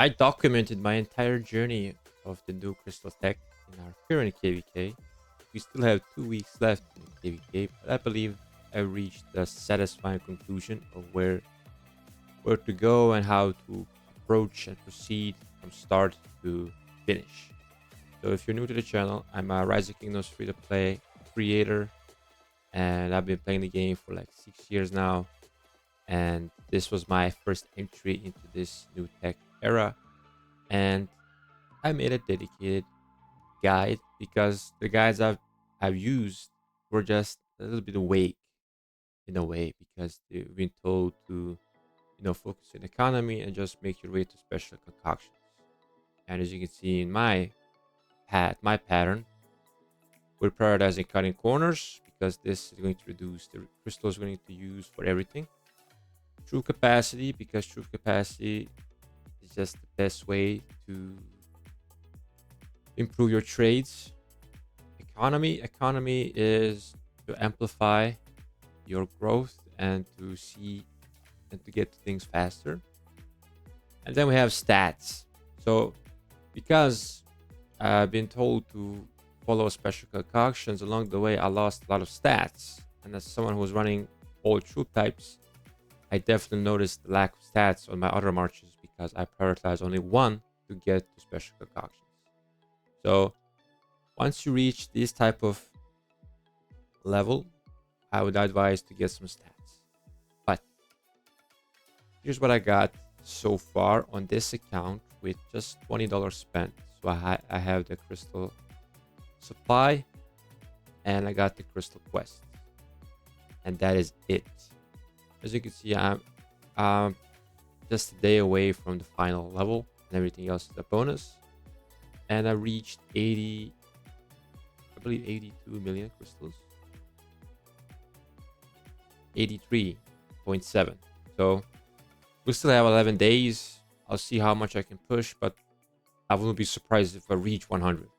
I documented my entire journey of the new crystal tech in our current KVK. We still have 2 weeks left in KVK, but I believe I reached a satisfying conclusion of where to go and how to approach and proceed from start to finish. So if you're new to the channel, I'm a Rise of Kingdoms free-to-play creator, and I've been playing the game for like 6 years now. And this was my first entry into this new tech era, and I made a dedicated guide because the guides I've used were just a little bit vague in a way because they've been told to focus on economy and just make your way to special concoctions. And as you can see in my pattern, we're prioritizing cutting corners because this is going to reduce the crystals we're going to use for everything. True capacity, because true capacity is just the best way to improve your trades. Economy is to amplify your growth and to see and to get things faster. And then we have stats. So because I've been told to follow special concoctions along the way, I lost a lot of stats. And as someone who was running all troop types, I definitely noticed the lack of stats on my other marches because I prioritized only one to get to special concoctions. So once you reach this type of level, I would advise to get some stats. But here's what I got so far on this account with just $20 spent. So I have the crystal supply and I got the crystal quest, and that is it. As you can see, I'm just a day away from the final level, and everything else is a bonus. And I reached 80, I believe 82 million crystals. 83.7. So we still have 11 days. I'll see how much I can push, but I wouldn't be surprised if I reach 100,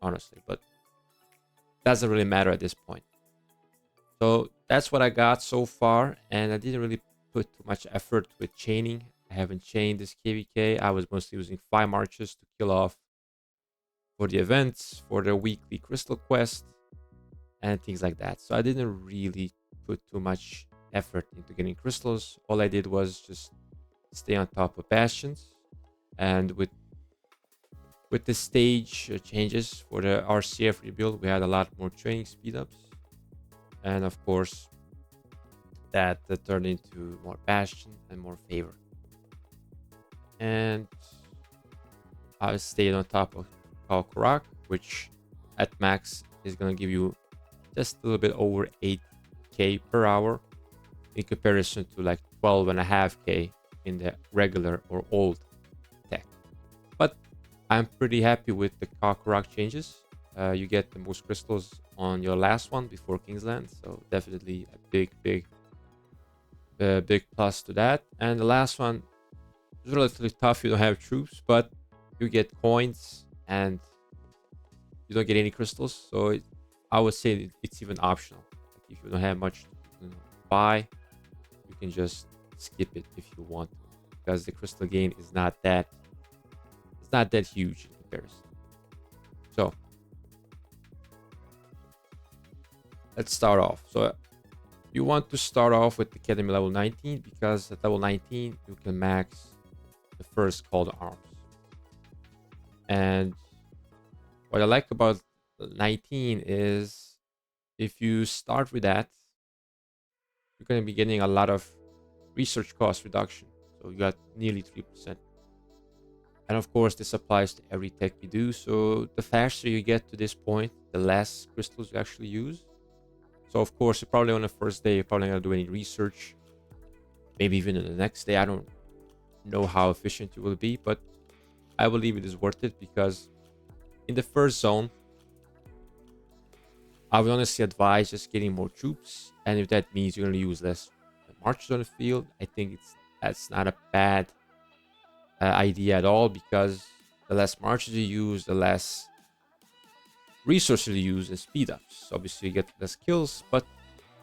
honestly. But doesn't really matter at this point. So that's what I got so far, and I didn't really put too much effort with chaining. I haven't chained this KVK. I was mostly using 5 marches to kill off for the events, for the weekly crystal quest, and things like that. So I didn't really put too much effort into getting crystals. All I did was just stay on top of bastions, and with the stage changes for the RCF rebuild, we had a lot more training speed ups, and of course that turned into more bastion and more favor. And I stayed on top of Kalkarak, which at max is going to give you just a little bit over 8k per hour in comparison to like 12.5k in the regular or old tech. But I'm pretty happy with the Kalkarak changes. You get the most crystals on your last one before Kingsland, so definitely a big plus to that. And the last one is relatively tough. You don't have troops, but you get coins and you don't get any crystals. So I would say it's even optional. Like if you don't have much to buy, you can just skip it if you want to, because the crystal gain is not that huge in comparison. So let's start off. So you want to start off with Academy level 19 because at level 19 you can max the first call to arms. And what I like about 19 is if you start with that, you're going to be getting a lot of research cost reduction. So you got nearly 3%. And of course, this applies to every tech you do. So the faster you get to this point, the less crystals you actually use. So of course, you're probably on the first day, you're probably not going to do any research. Maybe even on the next day. I don't know how efficient you will be, but I believe it is worth it because in the first zone, I would honestly advise just getting more troops. And if that means you're going to use less marches on the field, I think that's not a bad idea at all, because the less marches you use, the less resources you use and speed ups. Obviously, you get less kills, but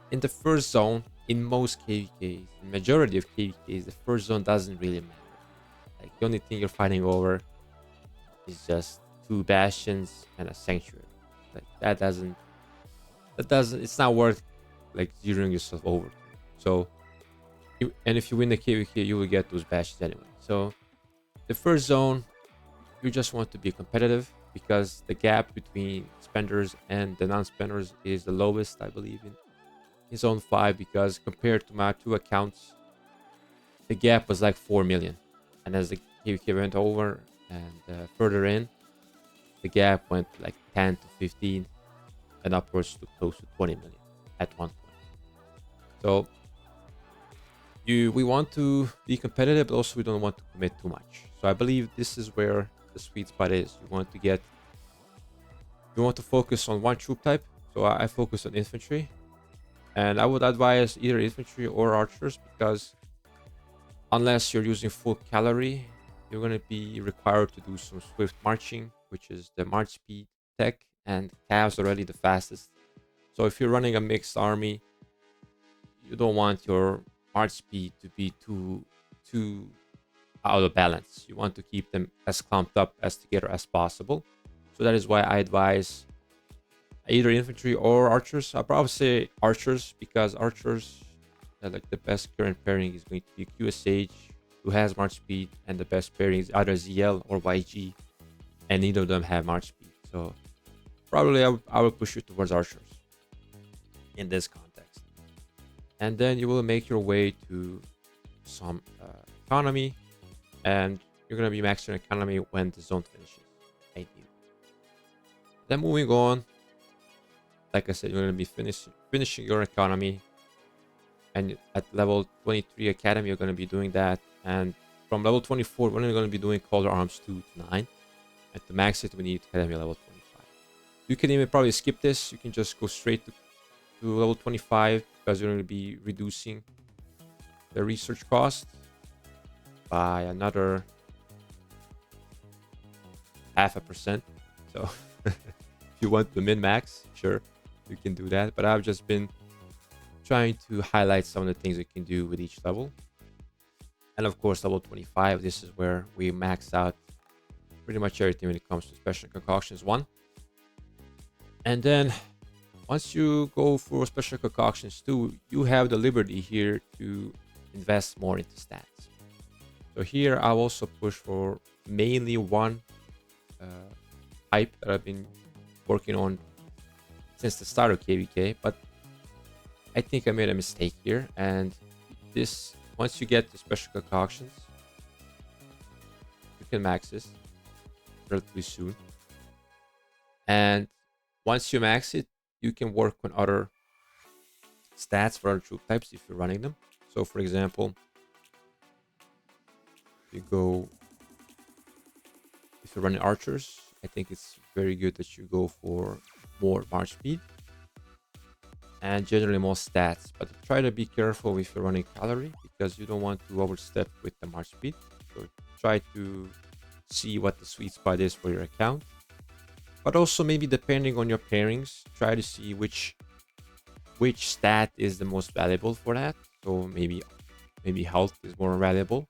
in the first zone, in most KVKs, in majority of KVKs, the first zone doesn't really matter. Like the only thing you're fighting over is just two bastions and a sanctuary. Like that doesn't it's not worth like zeroing yourself over to. So and if you win the KVK, you will get those bastions anyway. So the first zone, you just want to be competitive because the gap between spenders and the non-spenders is the lowest, I believe, in zone 5, because compared to my two accounts, the gap was like 4 million. And as the KVK went over and further in, the gap went like 10 to 15 and upwards to close to 20 million at one point. So we want to be competitive, but also we don't want to commit too much. So I believe this is where the sweet spot is. You want to focus on one troop type. So I focus on infantry, and I would advise either infantry or archers, because unless you're using full cavalry, you're going to be required to do some swift marching, which is the march speed tech, and calves already the fastest. So if you're running a mixed army, you don't want your march speed to be too out of balance. You want to keep them as clumped up as together as possible. So that is why I advise either infantry or archers. I'll probably say archers, because archers, like the best current pairing is going to be QSH, who has march speed, and the best pairing is either ZL or YG, and neither of them have march speed. So probably I will push you towards archers in this context. And then you will make your way to some economy, and you're going to be maxing economy when the zone finishes. Ideally. Then moving on, like I said, you're going to be finishing your economy, and at level 23 academy you're going to be doing that, and from level 24 we're going to be doing color arms 2 to 9, and to max it we need academy level 25. You can even probably skip this. You can just go straight to level 25, because you're going to be reducing the research cost by another 0.5%. So if you want to min max, sure, you can do that, but I've just been trying to highlight some of the things we can do with each level. And of course, level 25, this is where we max out pretty much everything when it comes to special concoctions 1. And then once you go for special concoctions 2, you have the liberty here to invest more into stats. So here I'll also push for mainly one type that I've been working on since the start of KVK, but I think I made a mistake here. And this, once you get the special concoctions, you can max this relatively soon. And once you max it, you can work on other stats for other troop types if you're running them. So for example, if you're running archers, I think it's very good that you go for more march speed and generally more stats, but try to be careful if you're running cavalry, because you don't want to overstep with the march speed. So try to see what the sweet spot is for your account, but also maybe depending on your pairings, try to see which stat is the most valuable for that. So maybe health is more valuable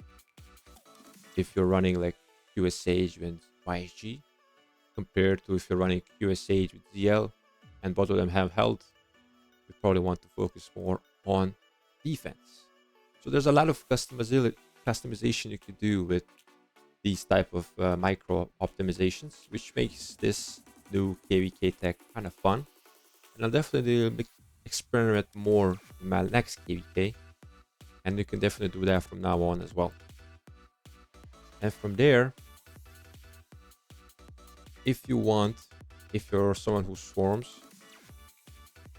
if you're running like QSH with YSG, compared to if you're running QSH with ZL and both of them have health. You probably want to focus more on defense. So there's a lot of customization you could do with these type of micro optimizations, which makes this new KVK tech kind of fun. And I'll definitely experiment more in my next KVK, and you can definitely do that from now on as well. And from there, if you're someone who swarms,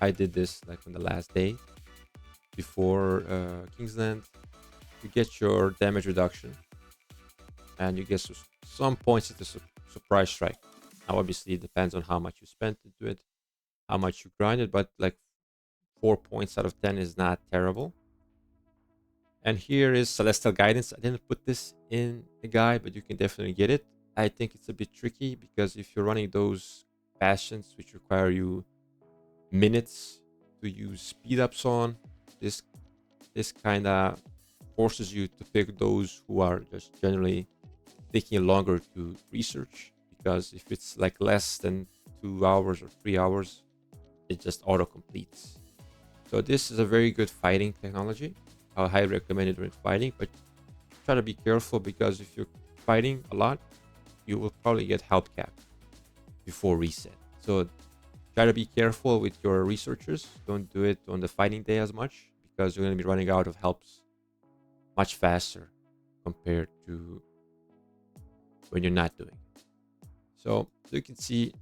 I did this like on the last day before Kingsland, you get your damage reduction and you get some points at the surprise strike. Now obviously it depends on how much you spent into it, how much you grinded, but like 4 points out of 10 is not terrible. And here is Celestial Guidance. I didn't put this in the guide, but you can definitely get it. I think it's a bit tricky because if you're running those bastions which require you minutes to use speed ups on, this kind of forces you to pick those who are just generally taking longer to research, because if it's like less than 2 hours or 3 hours, it just auto completes. So this is a very good fighting technology. I highly recommend it during fighting, but try to be careful, because if you're fighting a lot, you will probably get health cap before reset. So try to be careful with your researchers. Don't do it on the fighting day as much, because you're going to be running out of helps much faster compared to when you're not doing it. So you can see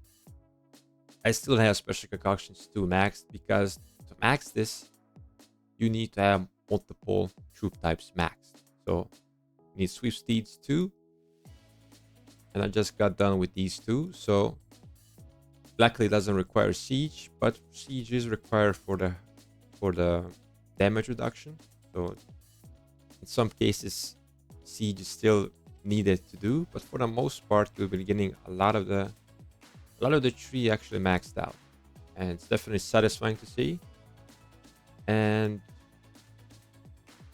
I still have special concoctions to max, because to max this, you need to have multiple troop types maxed. So you need Swift Steeds too. And I just got done with these two. So luckily it doesn't require siege, but siege is required for the damage reduction. So in some cases siege is still needed to do, but for the most part you'll be getting a lot of the tree actually maxed out, and it's definitely satisfying to see. And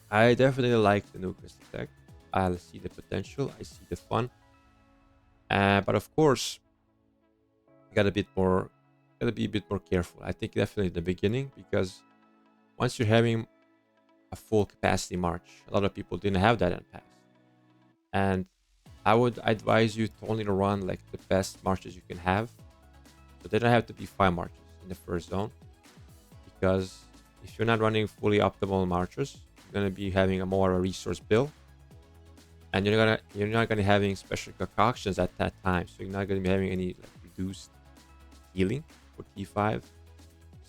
I definitely like the new crystal tech. I see the potential, I see the fun, but of course you gotta be a bit more careful. I think definitely in the beginning, because once you're having a full capacity march, a lot of people didn't have that in the past, and I would advise you to only run like the best marches you can have. So they don't have to be 5 marches in the first zone, because if you're not running fully optimal marches, you're gonna be having a more a resource bill, and you're not gonna having special concoctions at that time. So you're not gonna be having any like reduced healing for T5.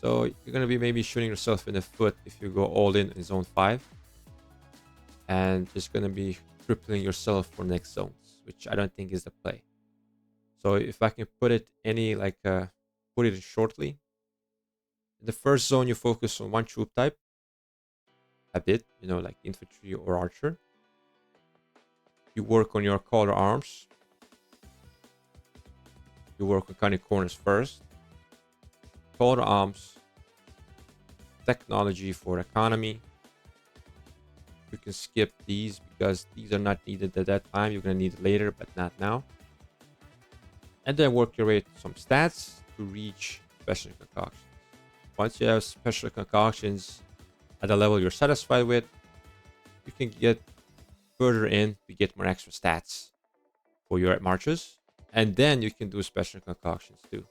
So you're gonna be maybe shooting yourself in the foot if you go all in zone 5, and just gonna be crippling yourself for next zones, which I don't think is the play. So if I can put it put it shortly, in the first zone you focus on one troop type a bit, like infantry or archer. You work on your color arms. You work on cutting corners first. Color arms, technology for economy. You can skip these because these are not needed at that time. You're gonna need it later, but not now. And then work your way to some stats to reach special concoctions. Once you have special concoctions at a level you're satisfied with, you can get further in to get more extra stats for your marches. And then you can do special concoctions too.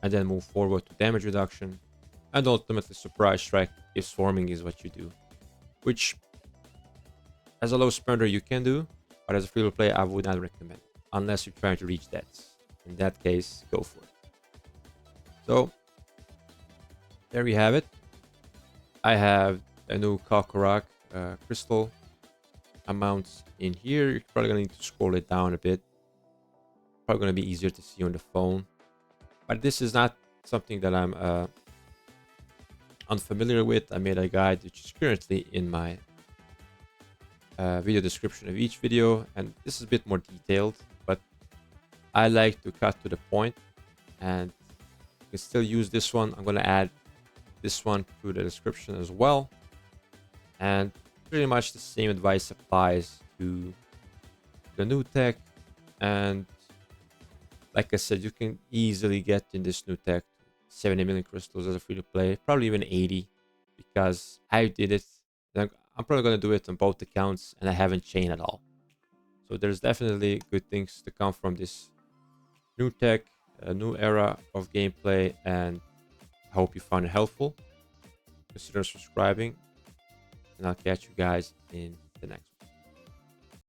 And then move forward to damage reduction. And ultimately surprise strike if swarming is what you do. Which, as a low spender, you can do. But as a free to play, I would not recommend. Unless you're trying to reach that. In that case, go for it. So, there we have it. I have a new Kakorak crystal amounts in here. You're probably going to need to scroll it down a bit. Probably going to be easier to see on the phone. But this is not something that I'm unfamiliar with. I made a guide which is currently in my video description of each video. And this is a bit more detailed. But I like to cut to the point. And you can still use this one. I'm going to add this one to the description as well. And pretty much the same advice applies to the new tech. And like I said, you can easily get in this new tech 70 million crystals as a free to play, probably even 80, because I did it. I'm probably going to do it on both accounts, and I haven't chained at all. So there's definitely good things to come from this new tech, a new era of gameplay, and I hope you found it helpful. Consider subscribing, and I'll catch you guys in the next one.